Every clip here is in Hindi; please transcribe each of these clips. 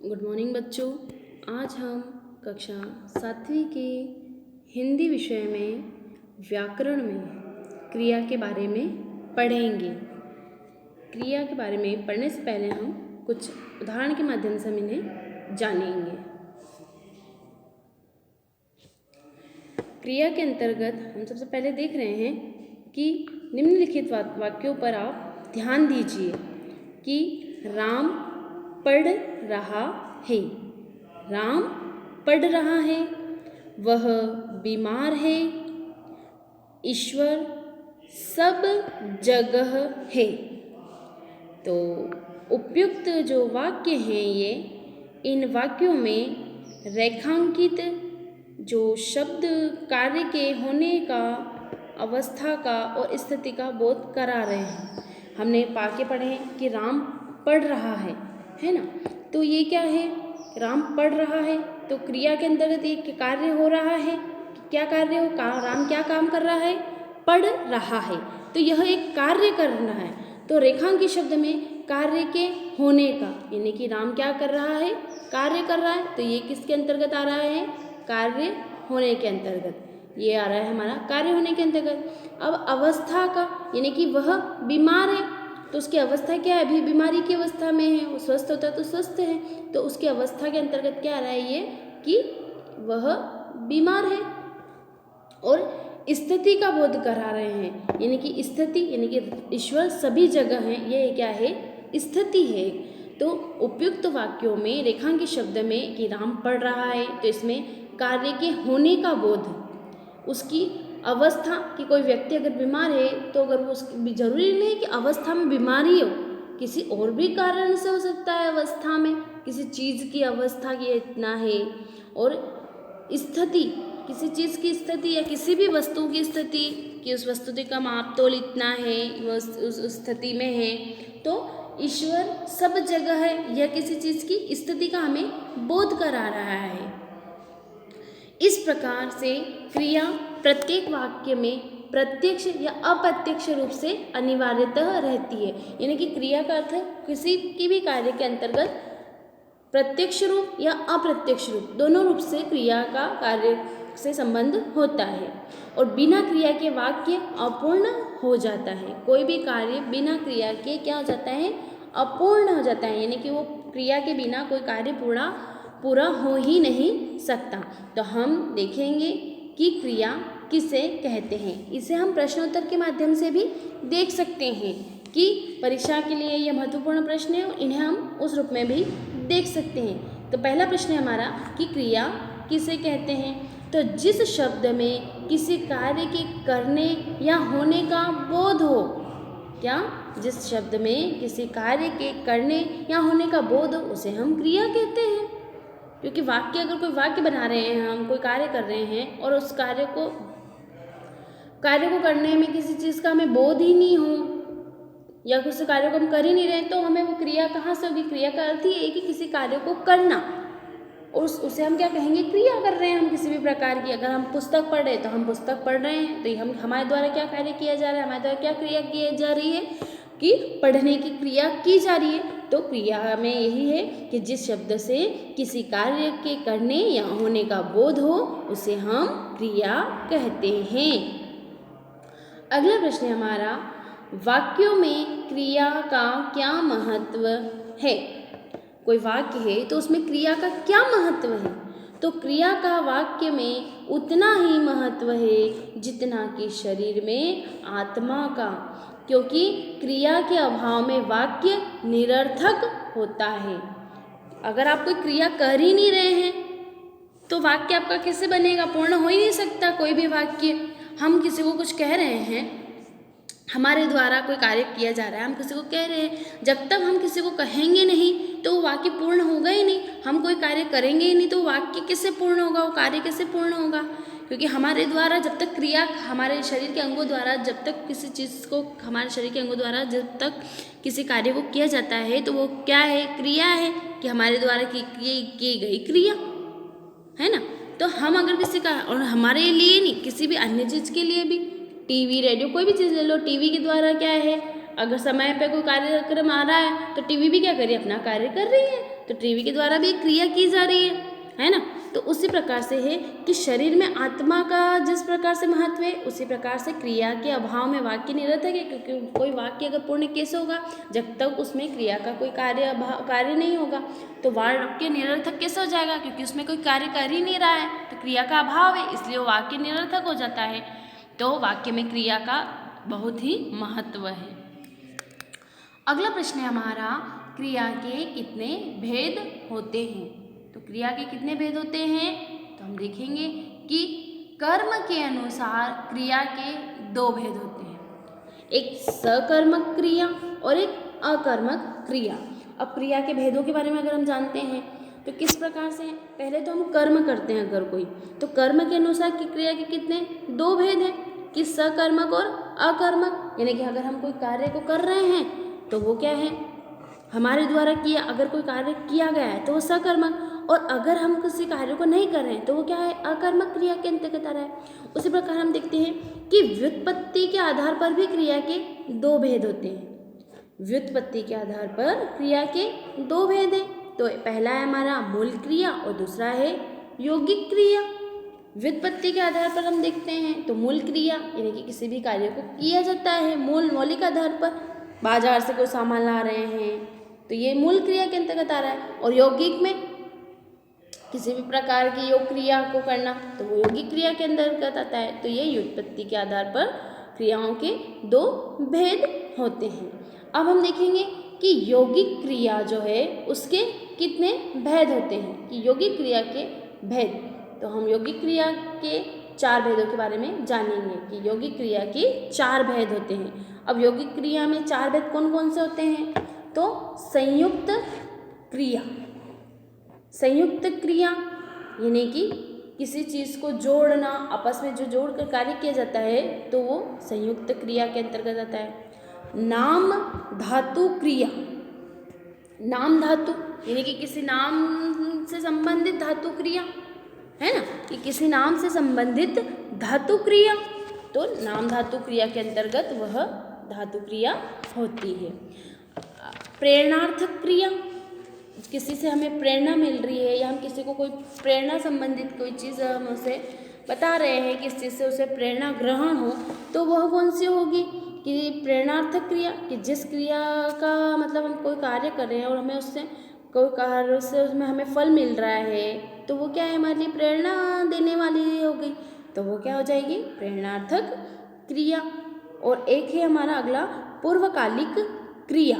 गुड मॉर्निंग बच्चों। आज हम कक्षा 7वीं के हिंदी विषय में व्याकरण में क्रिया के बारे में पढ़ेंगे। क्रिया के बारे में पढ़ने से पहले हम कुछ उदाहरण के माध्यम से हम इन्हें जानेंगे। क्रिया के अंतर्गत हम सबसे पहले देख रहे हैं कि निम्नलिखित वाक्यों पर आप ध्यान दीजिए कि राम पढ़ रहा है। राम पढ़ रहा है। वह बीमार है। ईश्वर सब जगह है। तो उपयुक्त जो वाक्य हैं ये, इन वाक्यों में रेखांकित जो शब्द कार्य के होने का, अवस्था का और स्थिति का बोध करा रहे हैं। हमने वाक्य पढ़े हैं कि राम पढ़ रहा है ना। तो ये क्या है? राम पढ़ रहा है तो क्रिया के अंतर्गत एक कार्य हो रहा है। क्या कार्य हो? राम क्या काम कर रहा है? पढ़ रहा है। तो यह एक कार्य करना है। तो रेखांकित शब्द में कार्य के होने का, यानी कि राम क्या कर रहा है? कार्य कर रहा है। तो ये किसके अंतर्गत आ रहा है? कार्य होने के अंतर्गत ये आ रहा है हमारा कार्य होने के अंतर्गत। अब अवस्था का, यानी कि वह बीमार है तो उसकी अवस्था क्या है? अभी बीमारी की अवस्था में है। वो स्वस्थ होता है तो स्वस्थ है, तो उसकी अवस्था के अंतर्गत क्या आ रहा है? ये कि वह बीमार है। और स्थिति का बोध करा रहे हैं, यानी कि स्थिति, यानी कि ईश्वर सभी जगह है। ये क्या है? स्थिति है। तो उपयुक्त वाक्यों में रेखांकित शब्द में कि राम पढ़ रहा है, तो इसमें कार्य के होने का बोध, उसकी अवस्था कि कोई व्यक्ति अगर बीमार है तो अगर वो जरूरी नहीं है कि अवस्था में बीमारी हो, किसी और भी कारण से हो सकता है। अवस्था में किसी चीज़ की अवस्था की इतना है, और स्थिति किसी चीज़ की स्थिति या किसी भी वस्तु की स्थिति कि उस वस्तु का माप तोल इतना है, वह उस स्थिति में है। तो ईश्वर सब जगह है, यह किसी चीज़ की स्थिति का हमें बोध करा रहा है। इस प्रकार से क्रिया प्रत्येक वाक्य में प्रत्यक्ष या अप्रत्यक्ष रूप से अनिवार्यतः रहती है। यानी कि क्रिया का अर्थ किसी की भी कार्य के अंतर्गत प्रत्यक्ष रूप या अप्रत्यक्ष रूप, दोनों रूप से क्रिया का कार्य से संबंध होता है। और बिना क्रिया के वाक्य अपूर्ण हो जाता है। कोई भी कार्य बिना क्रिया के क्या हो जाता है? अपूर्ण हो जाता है, यानी कि वो क्रिया के बिना कोई कार्य पूरा हो ही नहीं सकता। तो हम देखेंगे कि क्रिया किसे कहते हैं। इसे हम प्रश्नोत्तर के माध्यम से भी देख सकते हैं कि परीक्षा के लिए यह महत्वपूर्ण प्रश्न है, इन्हें हम उस रूप में भी देख सकते हैं। तो पहला प्रश्न है हमारा कि क्रिया किसे कहते हैं। तो जिस शब्द में किसी कार्य के करने या होने का बोध हो, क्या? जिस शब्द में किसी कार्य के करने या होने का बोध हो उसे हम क्रिया कहते हैं। क्योंकि वाक्य, अगर कोई वाक्य बना रहे हैं, हम कोई कार्य कर रहे हैं और उस कार्य को करने में किसी चीज़ का हमें बोध ही नहीं हो या किसी कार्य को हम कर ही नहीं रहे, तो हमें वो क्रिया कहाँ से होगी? क्रिया का अर्थ ही है कि किसी कार्य को करना, और उसे हम क्या कहेंगे? क्रिया कर रहे हैं हम किसी भी प्रकार की। अगर हम पुस्तक पढ़ रहे हैं तो हम पुस्तक पढ़ रहे हैं, तो हम हमारे द्वारा क्या कार्य किया जा रहा है? हमारे द्वारा क्या क्रिया की जा रही है? कि पढ़ने की क्रिया की जा रही है। तो क्रिया में यही है कि जिस शब्द से किसी कार्य के करने या होने का बोध हो उसे हम क्रिया कहते हैं। अगला प्रश्न है हमारा, वाक्यों में क्रिया का क्या महत्व है। कोई वाक्य है तो उसमें क्रिया का क्या महत्व है? तो क्रिया का वाक्य में उतना ही महत्व है जितना कि शरीर में आत्मा का, क्योंकि क्रिया के अभाव में वाक्य निरर्थक होता है। अगर आप कोई क्रिया कर ही नहीं रहे हैं तो वाक्य आपका कैसे बनेगा? पूर्ण हो ही नहीं सकता। कोई भी वाक्य, हम किसी को कुछ कह रहे हैं, हमारे द्वारा कोई कार्य किया जा रहा है, हम किसी को कह रहे हैं, जब तक हम किसी को कहेंगे नहीं तो वाक्य पूर्ण होगा ही नहीं। हम कोई कार्य करेंगे ही नहीं तो वाक्य कैसे पूर्ण होगा? वो कार्य कैसे पूर्ण होगा? क्योंकि हमारे द्वारा जब तक क्रिया, हमारे शरीर के अंगों द्वारा जब तक किसी चीज़ को, हमारे शरीर के अंगों द्वारा जब तक किसी कार्य को किया जाता है तो वो क्या है? क्रिया है, कि हमारे द्वारा की गई क्रिया है ना। तो हम अगर किसी का, और हमारे लिए नहीं, किसी भी अन्य चीज़ के लिए भी, टीवी, रेडियो, कोई भी चीज़ ले लो, टीवी के द्वारा क्या है? अगर समय पे कोई कार्यक्रम आ रहा है तो टीवी भी क्या कर रही है, अपना कार्य कर रही है, तो टीवी के द्वारा भी एक क्रिया की जा रही है ना। तो उसी प्रकार से है कि शरीर में आत्मा का जिस प्रकार से महत्व है, उसी प्रकार से क्रिया के अभाव में वाक्य निरर्थक है, क्योंकि कोई वाक्य अगर पूर्ण कैसे होगा, जब तक उसमें क्रिया का कोई कार्य नहीं होगा, तो वाक्य निरर्थक कैसे हो जाएगा, क्योंकि उसमें कोई कार्य कर ही नहीं रहा है, तो क्रिया का अभाव है, इसलिए वो वाक्य निरर्थक हो जाता है। तो वाक्य में क्रिया का बहुत ही महत्व है। अगला प्रश्न है हमारा, क्रिया के कितने भेद होते हैं। तो क्रिया के कितने भेद होते हैं, तो हम देखेंगे कि कर्म के अनुसार क्रिया के 2 भेद होते हैं, एक सकर्मक क्रिया और एक अकर्मक क्रिया। अब क्रिया के भेदों के बारे में अगर हम जानते हैं तो किस प्रकार से हैं, पहले तो हम कर्म करते हैं अगर कोई, तो कर्म के अनुसार की क्रिया के कितने 2 भेद हैं, कि सकर्मक और अकर्मक। यानी कि अगर हम कोई कार्य को कर रहे हैं तो वो क्या है, हमारे द्वारा किया, अगर कोई कार्य किया गया है तो वो सकर्मक, और अगर हम किसी कार्य को नहीं कर रहे हैं तो वो क्या है, अकर्मक क्रिया के अंतर्गत आ रहा है। उसी प्रकार हम देखते हैं कि व्युत्पत्ति के आधार पर भी क्रिया के 2 भेद होते हैं। व्युत्पत्ति के आधार पर क्रिया के 2 भेद हैं। तो पहला है हमारा मूल क्रिया और दूसरा है यौगिक क्रिया। व्युत्पत्ति के आधार पर हम देखते हैं तो मूल क्रिया यानी कि किसी भी कार्य को किया जाता है मौलिक आधार पर, बाजार से कोई सामान ला रहे हैं तो ये मूल क्रिया के अंतर्गत आ रहा है, और यौगिक में किसी भी प्रकार की योग क्रिया को करना तो वो यौगिक क्रिया के अंतर्गत आता है। तो ये व्युत्पत्ति के आधार पर क्रियाओं के 2 भेद होते हैं। अब हम देखेंगे कि यौगिक क्रिया जो है उसके कितने भेद होते हैं, कि यौगिक क्रिया के भेद। तो हम यौगिक क्रिया के 4 भेदों के बारे में जानेंगे कि यौगिक क्रिया के 4 भेद होते हैं। अब यौगिक क्रिया में 4 भेद कौन कौन से होते हैं, तो संयुक्त क्रिया। संयुक्त क्रिया यानी कि किसी चीज़ को जोड़ना, आपस में जो जोड़कर कार्य किया जाता है तो वो संयुक्त क्रिया के अंतर्गत आता है। नाम धातु क्रिया, नाम धातु यानी कि किसी नाम से संबंधित धातु क्रिया है ना, कि किसी नाम से संबंधित धातु क्रिया, तो नाम धातु क्रिया के अंतर्गत वह धातु क्रिया होती है। प्रेरणार्थक क्रिया, किसी से हमें प्रेरणा मिल रही है या हम किसी को कोई प्रेरणा संबंधित कोई चीज़ हम उसे बता रहे हैं, किस चीज़ से उसे प्रेरणा ग्रहण हो, तो वह कौन सी होगी, कि प्रेरणार्थक क्रिया, कि जिस क्रिया का मतलब हम कोई कार्य कर रहे हैं और हमें उससे कोई कार्य से उसमें हमें फल मिल रहा है तो वो क्या है, हमारे लिए प्रेरणा देने वाली हो गई, तो वो क्या हो जाएगी, प्रेरणार्थक क्रिया। और एक है हमारा अगला पूर्वकालिक क्रिया।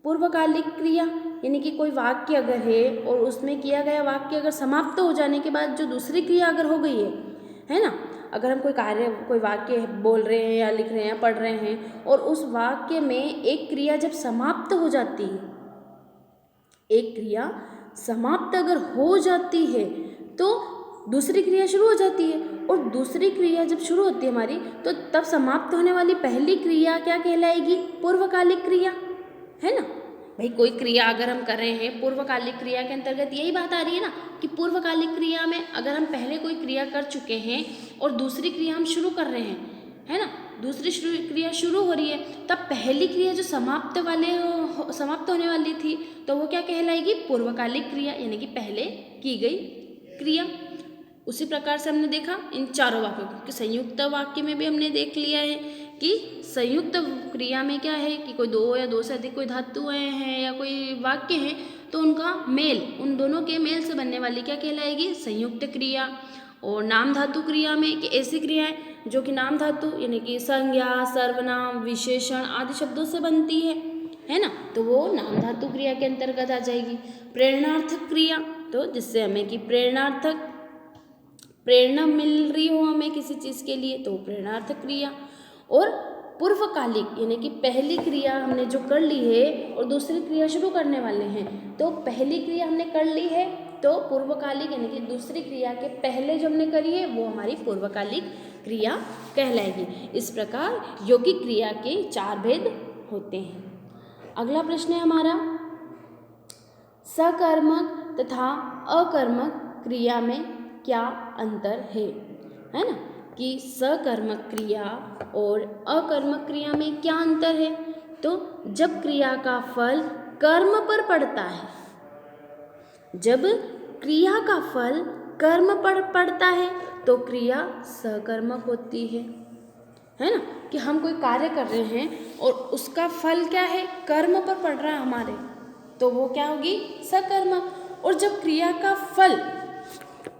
पूर्वकालिक क्रिया यानी कि कोई वाक्य अगर है और उसमें किया गया वाक्य अगर समाप्त हो जाने के बाद जो दूसरी क्रिया अगर हो गई है ना, अगर हम कोई वाक्य बोल रहे हैं या लिख रहे हैं, पढ़ रहे हैं और उस वाक्य में एक क्रिया जब समाप्त हो जाती है, एक क्रिया समाप्त अगर हो जाती है तो दूसरी क्रिया शुरू हो जाती है, और दूसरी क्रिया जब शुरू होती है हमारी तो तब समाप्त होने वाली पहली क्रिया क्या कहलाएगी, पूर्वकालिक क्रिया, है ना। भाई कोई क्रिया अगर हम कर रहे हैं पूर्वकालिक क्रिया के अंतर्गत यही बात आ रही है ना, कि पूर्वकालिक क्रिया में अगर हम पहले कोई क्रिया कर चुके हैं और दूसरी क्रिया हम शुरू कर रहे हैं, है ना, दूसरी क्रिया शुरू हो रही है, तब पहली क्रिया जो समाप्त होने वाली थी तो वो क्या कहलाएगी, पूर्वकालिक क्रिया यानी कि पहले की गई क्रिया। उसी प्रकार से हमने देखा इन चारों वाक्यों को, कि संयुक्त वाक्य में भी हमने देख लिया है कि संयुक्त क्रिया में क्या है कि कोई 2 या 2 से अधिक कोई धातुएं हैं या कोई वाक्य हैं तो उनका मेल, उन दोनों के मेल से बनने वाली क्या कहलाएगी, संयुक्त क्रिया। और नाम धातु क्रिया में कि ऐसी क्रियाएं जो कि नाम धातु यानी कि संज्ञा, सर्वनाम, विशेषण आदि शब्दों से बनती है ना, तो वो नाम धातु क्रिया के अंतर्गत आ जाएगी। प्रेरणार्थक क्रिया, तो जिससे हमें कि प्रेरणा मिल रही हो हमें किसी चीज़ के लिए तो प्रेरणार्थक क्रिया। और पूर्वकालिक यानी कि पहली क्रिया हमने जो कर ली है और दूसरी क्रिया शुरू करने वाले हैं, तो पहली क्रिया हमने कर ली है तो पूर्वकालिक यानी कि दूसरी क्रिया के पहले जो हमने करी है वो हमारी पूर्वकालिक क्रिया कहलाएगी। इस प्रकार यौगिक क्रिया के 4 भेद होते हैं। अगला प्रश्न है हमारा, सकर्मक तथा अकर्मक क्रिया में क्या अंतर है ना। कि सकर्मक क्रिया और अकर्मक क्रिया में क्या अंतर है। तो जब क्रिया का फल कर्म पर पड़ता है, जब क्रिया का फल कर्म पर पड़ता है तो क्रिया सकर्मक होती है ना। कि हम कोई कार्य कर रहे हैं और उसका फल क्या है, कर्म पर पड़ रहा है हमारे, तो वो क्या होगी, सकर्मक। और जब क्रिया का फल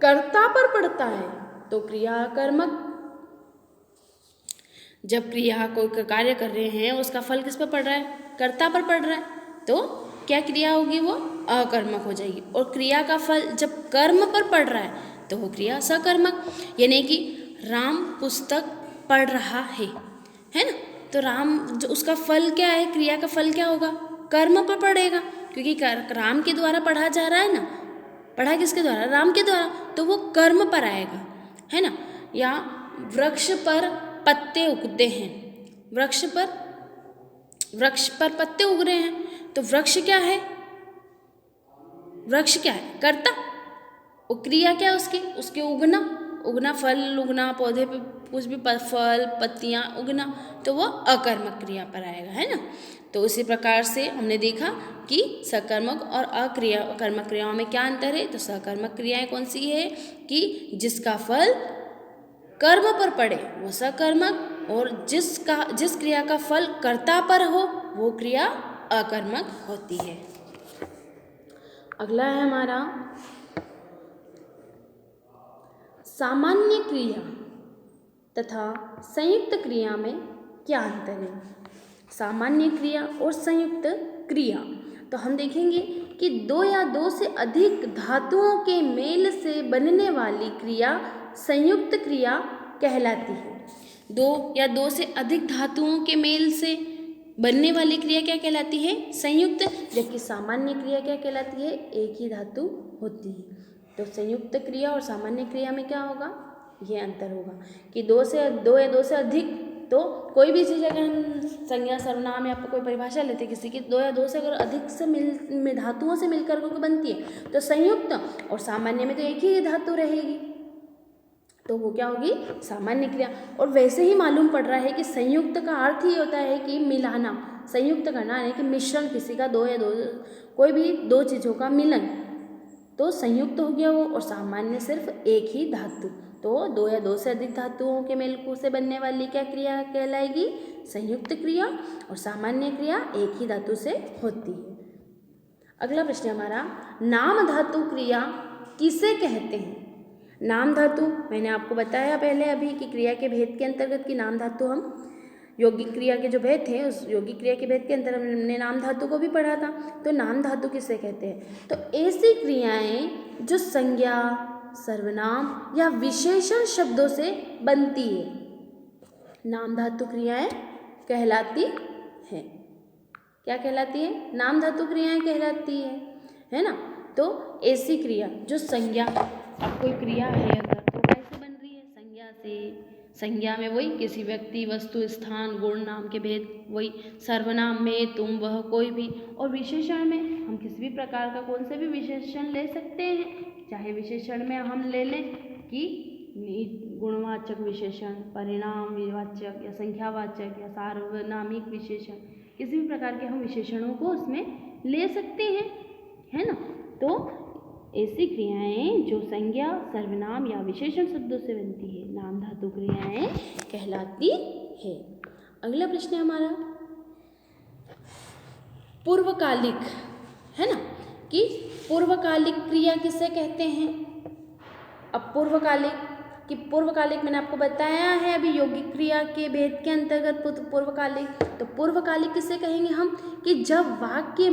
कर्ता पर पड़ता है तो क्रिया कर्मक। जब क्रिया कोई कार्य कर रहे हैं उसका फल किस पर पड़ रहा है, कर्ता पर पड़ रहा है, तो क्या क्रिया होगी, वो अकर्मक हो जाएगी। और क्रिया का फल जब कर्म पर पड़ रहा है तो वो क्रिया सकर्मक। यानी कि राम पुस्तक पढ़ रहा है ना, तो राम जो उसका फल क्या है, क्रिया का फल क्या होगा, कर्म पर पड़ेगा, क्योंकि राम के द्वारा पढ़ा जा रहा है ना, पढ़ा किसके द्वारा, राम के द्वारा, तो वो कर्म पर आएगा, है ना। या वृक्ष पर पत्ते उगते हैं, वृक्ष पर पत्ते उग रहे हैं, तो वृक्ष क्या है, वृक्ष क्या है, कर्ता। वो क्रिया क्या है उसके उगना, फल उगना, पौधे पे कुछ भी फल पत्तियां उगना, तो वो अकर्मक क्रिया पर आएगा, है ना। तो उसी प्रकार से हमने देखा कि सकर्मक और अकर्मक क्रियाओं में क्या अंतर है। तो सकर्मक क्रियाएं कौन सी है कि जिसका फल कर्म पर पड़े वो सकर्मक, और जिस क्रिया का फल कर्ता पर हो वो क्रिया अकर्मक होती है। अगला है हमारा सामान्य क्रिया तथा संयुक्त क्रिया में क्या अंतर है। सामान्य क्रिया और संयुक्त क्रिया, तो हम देखेंगे कि दो या दो से अधिक धातुओं के मेल से बनने वाली क्रिया संयुक्त क्रिया कहलाती है। दो या दो से अधिक धातुओं के मेल से बनने वाली क्रिया क्या कहलाती है, संयुक्त। जबकि सामान्य क्रिया क्या कहलाती है, एक ही धातु होती है। तो संयुक्त क्रिया और सामान्य क्रिया में क्या होगा, ये अंतर होगा कि दो या दो से अधिक, तो कोई भी चीज़ अगर हम संज्ञा सर्वनाम या कोई परिभाषा लेते किसी की, दो या दो से अगर अधिक से धातुओं से मिलकर को बनती है तो संयुक्त, और सामान्य में तो एक ही धातु रहेगी, तो वो क्या होगी, सामान्य क्रिया। और वैसे ही मालूम पड़ रहा है कि संयुक्त का अर्थ ही होता है कि मिलाना, संयुक्त करना है कि मिश्रण, किसी का कोई भी दो चीज़ों का मिलन, तो संयुक्त हो गया वो। और सामान्य सिर्फ एक ही धातु, तो दो या दो से अधिक धातुओं के मेल से बनने वाली क्या क्रिया कहलाएगी, संयुक्त क्रिया। और सामान्य क्रिया एक ही धातु से होती है। अगला प्रश्न हमारा, नाम धातु क्रिया किसे कहते हैं। नाम धातु मैंने आपको बताया पहले अभी कि क्रिया के भेद के अंतर्गत की नाम धातु, हम यौगिक क्रिया के जो भेद थे उस यौगिक क्रिया के भेद के अंतर हमने नाम धातु को भी पढ़ा था। तो नाम धातु किसे कहते हैं, तो ऐसी क्रियाएं जो संज्ञा सर्वनाम या विशेषण शब्दों से बनती है, नाम धातु क्रियाएं कहलाती है। क्या कहलाती है, नाम धातु क्रियाएं कहलाती है ना। तो ऐसी क्रिया जो संज्ञा, अब कोई क्रिया है अगर तो कैसे बन रही है, संज्ञा से। संज्ञा में वही किसी व्यक्ति वस्तु स्थान गुण नाम के भेद, वही सर्वनाम में तुम वह कोई भी, और विशेषण में हम किसी भी प्रकार का कौन से भी विशेषण ले सकते हैं। चाहे विशेषण में हम ले लें कि गुणवाचक विशेषण, परिणामवाचक या संख्यावाचक या सार्वनामिक विशेषण, किसी भी प्रकार के हम विशेषणों को उसमें ले सकते हैं, है ना। तो ऐसी क्रियाएं जो संज्ञा सर्वनाम या विशेषण शब्दों से बनती है नाम धातु क्रियाएं कहलाती है। अगला प्रश्न है हमारा पूर्वकालिक, है ना, कि पूर्वकालिक क्रिया किसे कहते हैं। अब पूर्वकालिक मैंने आपको बताया है अभी यौगिक क्रिया के भेद के अंतर्गत पूर्वकालिक। तो पूर्वकालिक किसे कहेंगे हम, कि जब वाक्य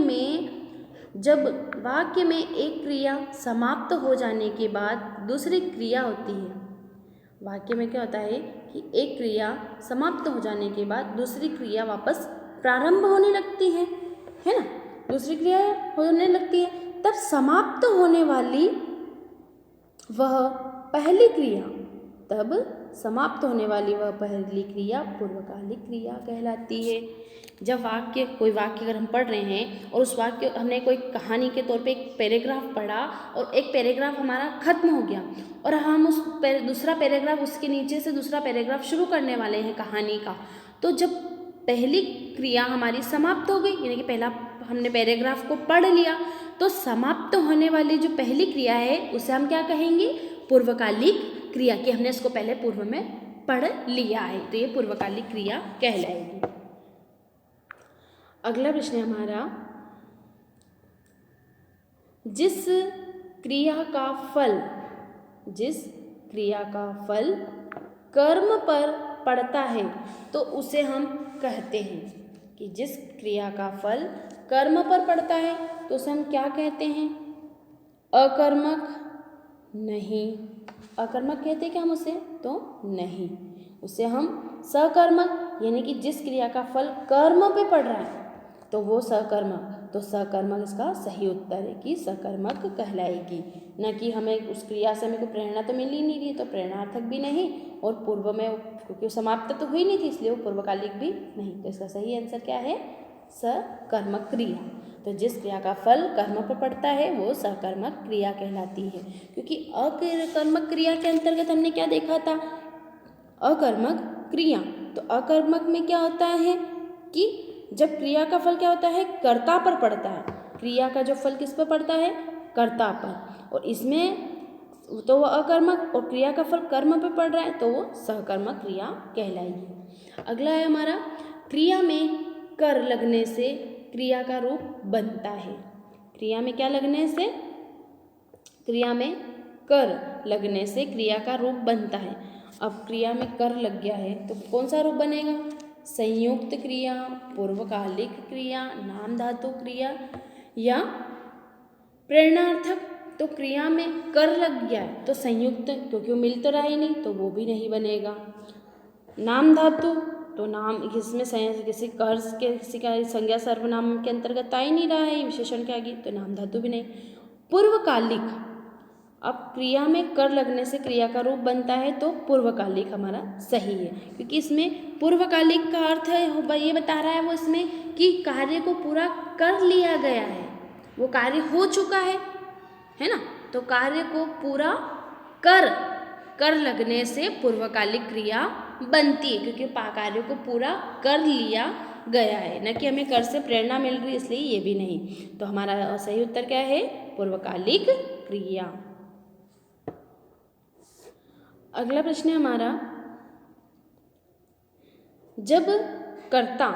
में एक क्रिया समाप्त हो जाने के बाद दूसरी क्रिया होती है। वाक्य में क्या होता है कि एक क्रिया समाप्त हो जाने के बाद दूसरी क्रिया वापस प्रारंभ होने लगती है ना, दूसरी क्रिया होने लगती है, तब समाप्त होने वाली वह पहली क्रिया, तब समाप्त होने वाली वह पहली क्रिया पूर्वकालिक क्रिया कहलाती है। जब कोई वाक्य अगर हम पढ़ रहे हैं और उस वाक्य हमने कोई कहानी के तौर पे एक पैराग्राफ पढ़ा और एक पैराग्राफ हमारा खत्म हो गया और हम दूसरा पैराग्राफ उसके नीचे से दूसरा पैराग्राफ शुरू करने वाले हैं कहानी का, तो जब पहली क्रिया हमारी समाप्त हो गई, यानी कि पहला हमने पैराग्राफ को पढ़ लिया, तो समाप्त होने वाली जो पहली क्रिया है उसे हम क्या कहेंगे? पूर्वकालिक क्रिया, कि हमने इसको पहले पूर्व में पढ़ लिया है, तो ये पूर्वकालिक क्रिया कहलाएगी। अगला प्रश्न है हमारा, जिस क्रिया का फल कर्म पर पड़ता है तो उसे हम कहते हैं कि जिस क्रिया का फल कर्म पर पड़ता है तो उसे हम क्या कहते हैं? अकर्मक? नहीं, अकर्मक कहते हैं क्या हम उसे? तो नहीं, उसे हम सकर्मक, यानी कि जिस क्रिया का फल कर्म पे पड़ रहा है तो वो सकर्मक, तो सकर्मक इसका सही उत्तर है कि सकर्मक कहलाएगी। न कि हमें उस क्रिया से हमें कोई प्रेरणा तो मिल ही नहीं रही, तो प्रेरणार्थक भी नहीं, और पूर्व में क्योंकि समाप्त तो हुई नहीं थी इसलिए वो पूर्वकालिक भी नहीं, तो इसका सही आंसर क्या है? सकर्मक क्रिया। तो जिस क्रिया का फल कर्म पर पड़ता है वो सकर्मक क्रिया कहलाती है। क्योंकि अकर्मक क्रिया के अंतर्गत हमने क्या देखा था? अकर्मक क्रिया। तो अकर्मक में क्या होता है कि जब क्रिया का फल क्या होता है? कर्ता पर पड़ता है। क्रिया का जो फल किस पर पड़ता है? कर्ता पर, और इसमें तो वो अकर्मक, और क्रिया का फल कर्म पर पड़ रहा है तो वो सकर्मक क्रिया कहलाएगी। अगला है हमारा, क्रिया में कर लगने से क्रिया का रूप बनता है। क्रिया में क्या लगने से? क्रिया में कर लगने से क्रिया का रूप बनता है। अब क्रिया में कर लग गया है तो कौन सा रूप बनेगा? संयुक्त क्रिया, पूर्वकालिक क्रिया, नाम धातु क्रिया या प्रेरणार्थक। तो क्रिया में कर लग गया है तो संयुक्त, क्योंकि वो मिल तो रहा ही नहीं तो वो भी नहीं बनेगा। नाम धातु, तो नाम इसमें किसी कर्ज के किसी का संज्ञा सर्वनाम के अंतर्गत आ ही नहीं रहा है, विशेषण के आगे, तो नाम धातु भी नहीं। पूर्वकालिक, अब क्रिया में कर लगने से क्रिया का रूप बनता है तो पूर्वकालिक हमारा सही है, क्योंकि इसमें पूर्वकालिक का अर्थ है ये बता रहा है वो इसमें कि कार्य को पूरा कर लिया गया है, वो कार्य हो चुका है ना, तो कार्य को पूरा कर लगने से पूर्वकालिक क्रिया बनती है, क्योंकि कार्य को पूरा कर लिया गया है, न कि हमें कर से प्रेरणा मिल रही, इसलिए ये भी नहीं। तो हमारा सही उत्तर क्या है? पूर्वकालिक क्रिया। अगला प्रश्न है हमारा, जब कर्ता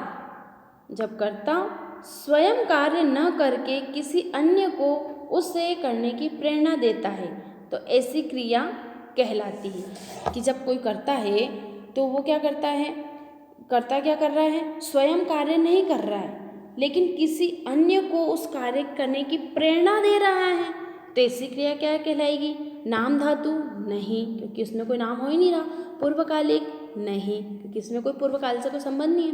स्वयं कार्य न करके किसी अन्य को उसे करने की प्रेरणा देता है तो ऐसी क्रिया कहलाती है। कि जब कोई करता है तो वो क्या करता है? कर्ता क्या कर रहा है? स्वयं कार्य नहीं कर रहा है लेकिन किसी अन्य को उस कार्य करने की प्रेरणा दे रहा है, तो ऐसी क्रिया क्या कहलाएगी? नाम धातु? नहीं, क्योंकि उसमें कोई नाम हो ही नहीं रहा। पूर्वकालिक? नहीं, क्योंकि इसमें कोई पूर्वकाल से कोई संबंध नहीं है।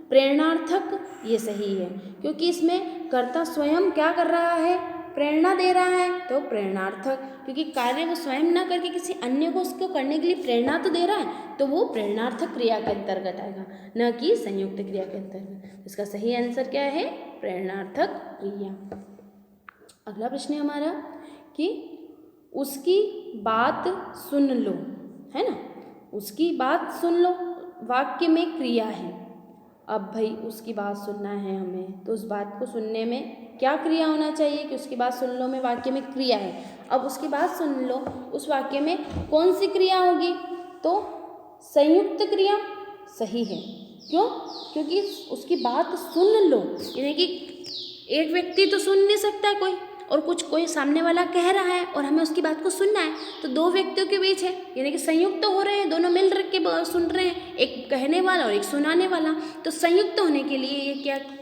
प्रेरणार्थक? ये सही है, क्योंकि इसमें कर्ता स्वयं क्या कर रहा है? प्रेरणा दे रहा है, तो प्रेरणार्थक, क्योंकि कार्य वो स्वयं ना करके किसी अन्य को उसको करने के लिए प्रेरणा तो दे रहा है, तो वो प्रेरणार्थक क्रिया के अंतर्गत आएगा, न कि संयुक्त क्रिया के अंतर्गत। इसका सही आंसर क्या है? प्रेरणार्थक क्रिया। अगला प्रश्न है हमारा कि उसकी बात सुन लो, है ना, उसकी बात सुन लो वाक्य में क्रिया है। अब भाई उसकी बात सुनना है हमें, तो उस बात को सुनने में क्या क्रिया होना चाहिए? कि उसकी बात सुन लो में वाक्य में क्रिया है। अब उसकी बात सुन लो उस वाक्य में कौन सी क्रिया होगी? तो संयुक्त क्रिया सही है। क्यों? क्योंकि उसकी बात सुन लो, यानी कि एक व्यक्ति तो सुन नहीं सकता कोई, और कोई सामने वाला कह रहा है और हमें उसकी बात को सुनना है, तो दो व्यक्तियों के बीच है, यानी कि संयुक्त हो रहे हैं, दोनों मिल के सुन रहे हैं, एक कहने वाला और एक सुनाने वाला। तो संयुक्त होने के लिए ये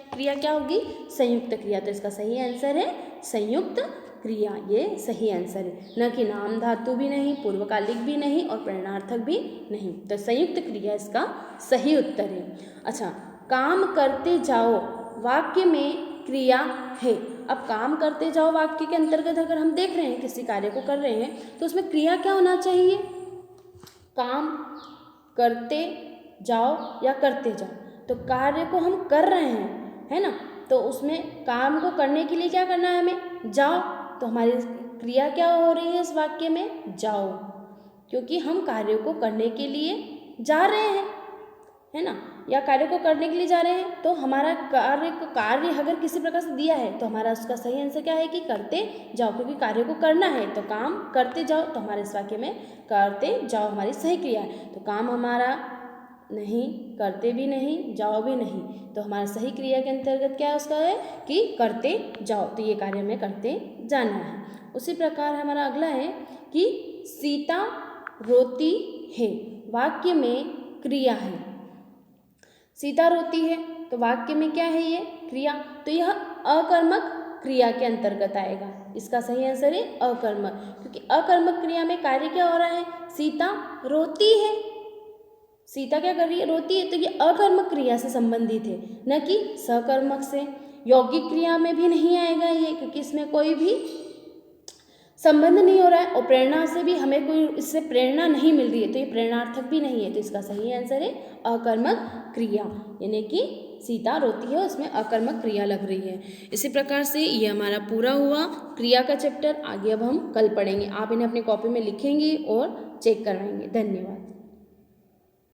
क्रिया क्या होगी? संयुक्त क्रिया। तो इसका सही आंसर है संयुक्त क्रिया, ये सही आंसर है, न कि नाम धातु भी नहीं, पूर्वकालिक भी नहीं और प्रेरणार्थक भी नहीं। तो संयुक्त क्रिया इसका सही उत्तर है। अच्छा, काम करते जाओ वाक्य में क्रिया है। अब काम करते जाओ वाक्य के अंतर्गत अगर हम देख रहे हैं किसी कार्य को कर रहे हैं तो उसमें क्रिया क्या होना चाहिए? काम करते जाओ या करते जाओ, तो कार्य को हम कर रहे हैं, है ना, तो उसमें काम को करने के लिए क्या करना है हमें, जाओ। तो हमारी क्रिया क्या हो रही है इस वाक्य में, जाओ, क्योंकि हम कार्य को करने के लिए जा रहे हैं, है ना, या कार्य को करने के लिए जा रहे हैं। तो हमारा कार्य अगर किसी प्रकार से दिया है तो हमारा उसका सही आंसर क्या है कि करते जाओ, क्योंकि कार्य को करना है तो काम करते जाओ। तो हमारे इस वाक्य में करते जाओ हमारी सही क्रिया है। तो काम हमारा नहीं, करते भी नहीं, जाओ भी नहीं, तो हमारा सही क्रिया के अंतर्गत क्या है उसका है कि करते जाओ। तो ये कार्य हमें करते जाना है। उसी प्रकार हमारा अगला है कि सीता रोती है, वाक्य में क्रिया है। सीता रोती है तो वाक्य में क्या है ये, क्रिया, तो यह अकर्मक क्रिया के अंतर्गत आएगा। इसका सही आंसर है अकर्मक, क्योंकि अकर्मक क्रिया में कार्य क्या हो रहा है, सीता रोती है। सीता क्या कर रही है, रोती है, तो ये अकर्मक क्रिया से संबंधित है, न कि सकर्मक से। यौगिक क्रिया में भी नहीं आएगा ये, क्योंकि इसमें कोई भी संबंध नहीं हो रहा है और प्रेरणा से भी हमें कोई इससे प्रेरणा नहीं मिल रही है, तो ये प्रेरणार्थक भी नहीं है। तो इसका सही आंसर है अकर्मक क्रिया, यानी कि सीता रोती है उसमें अकर्मक क्रिया लग रही है। इसी प्रकार से ये हमारा पूरा हुआ क्रिया का चैप्टर। आगे अब हम कल पढ़ेंगे। आप इन्हें अपनी कॉपी में लिखेंगे और चेक करवाएंगे। धन्यवाद।